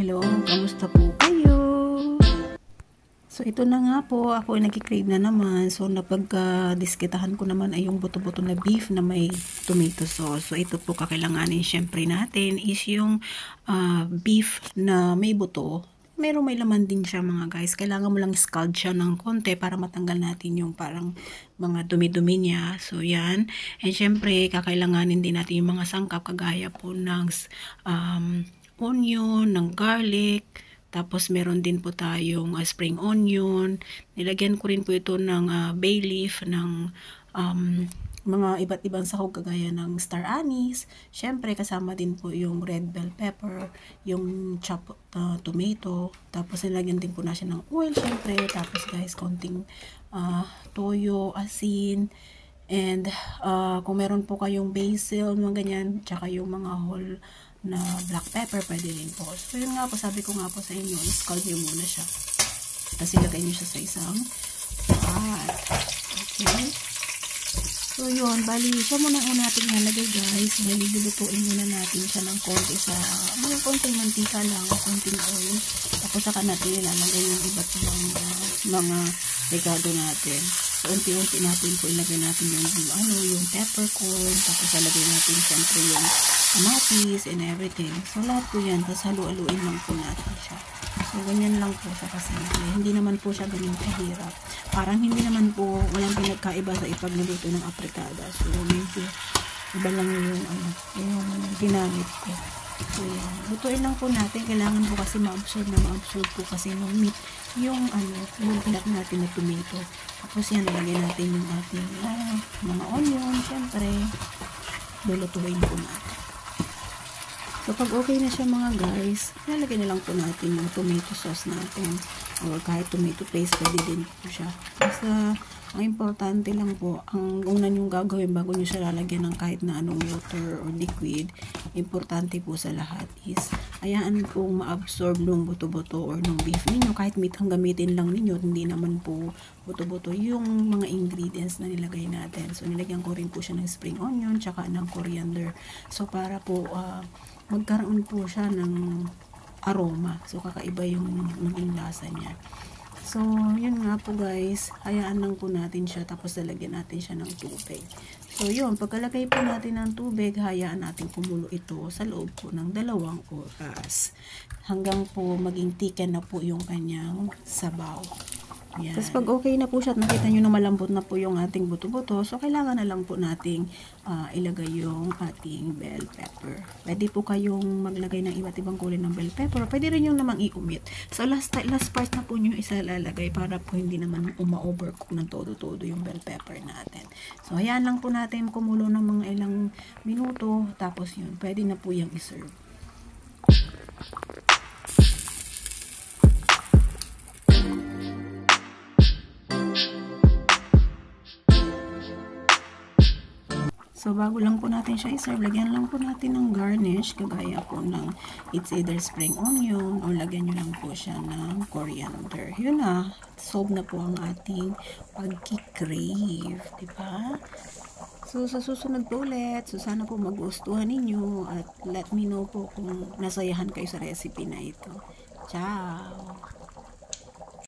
hello, kamusta po kayo? So ito na nga po, ako ay nagki-crave na naman. So napagka-diskitahan ko naman ay yung buto-buto na beef na may tomato sauce. So ito po kakailanganin syempre natin is yung beef na may buto. Meron may laman din siya mga guys. Kailangan mo lang scald siya ng konti para matanggal natin yung parang mga dumi-dumi niya. So yan. And syempre kakailanganin din natin yung mga sangkap kagaya po ng onion, ng garlic. Tapos meron din po tayong spring onion. Nilagyan ko rin po ito ng bay leaf, ng mga iba't ibang sahog kagaya ng star anise. Syempre kasama din po yung red bell pepper, yung chopped tomato. Tapos nilagyan din po na siya ng oil syempre. Tapos guys, konting toyo, asin. And kung meron po kayong basil, mga ganyan, tsaka yung mga whole na black pepper, pwede rin po. So yun nga po, sabi ko nga po sa inyo, scald nyo muna siya. Tapos ilagay nyo siya sa isang pot. Okay. So yun, bali, siya muna natin nalagay guys. Bali, lulutuin muna natin siya ng konti sa, mga konting mantika lang, konting oil. Tapos saka natin ilalagay yung iba't ibang mga regado natin. So, unti-unti natin po ilagay natin yung peppercorn, tapos ilagay natin syempre yung kamatis and everything. So, lahat po yan, tapos halu-haluin lang po natin siya. So, ganyan lang po siya kasi hindi naman po siya ganyan kahirap. Parang hindi naman po, walang pinagkaiba sa ipagluluto ng aprikada. So, medyo iba lang yung ginamit ko. So, yan. Lutuin lang po natin. Kailangan po kasi ma-absorb po kasi ng meat yung yung pinak natin na tomato. Tapos yan, nalagyan natin yung ating mga onion. Syempre, lulutuin po natin. So, pag okay na siya mga guys, nalagyan na lang po natin yung tomato sauce natin. Or kahit tomato paste, pwede din po siya. Basta, ang importante lang po, ang una nyong gagawin bago nyo siya lalagyan ng kahit na anong water or liquid, importante po sa lahat is, ayaan pong ma-absorb nung buto-buto or nung beef ninyo. Kahit meat ang gamitin lang ninyo, hindi naman po buto-buto yung mga ingredients na nilagay natin. So, nilagyan ko rin po siya ng spring onion, tsaka ng coriander. So, para po, magkaroon po siya ng aroma. So, kakaiba yung maging lasa niya. So, yun nga po guys. Hayaan lang po natin siya. Tapos, lalagyan natin siya ng tubig. So, yun. Pagkalagay po natin ng tubig, hayaan natin kumulo ito sa loob po ng 2 oras. Hanggang po maging thicken na po yung kanyang sabaw. Yan. Tapos pag okay na po siya at nakita nyo na malambot na po yung ating buto-buto, so kailangan na lang po nating ilagay yung ating bell pepper. Pwede po kayong maglagay ng iba't ibang kulay ng bell pepper. Pwede rin yung namang i-omit. So last part na po nyo isa lalagay para po hindi naman uma-overcook ng todo-todo yung bell pepper natin. So hayaan lang po natin kumulo ng mga ilang minuto. Tapos yun, pwede na po yung i-serve. So, bago lang po natin siya i-serve, lagyan lang po natin ng garnish, kagaya po ng it's either spring onion or lagyan nyo lang po siya ng coriander. Yun na, solve na po ang ating pagki-crave, diba? So, sa susunod po ulit, so sana po magustuhan ninyo at let me know po kung nasayahan kayo sa recipe na ito. Ciao!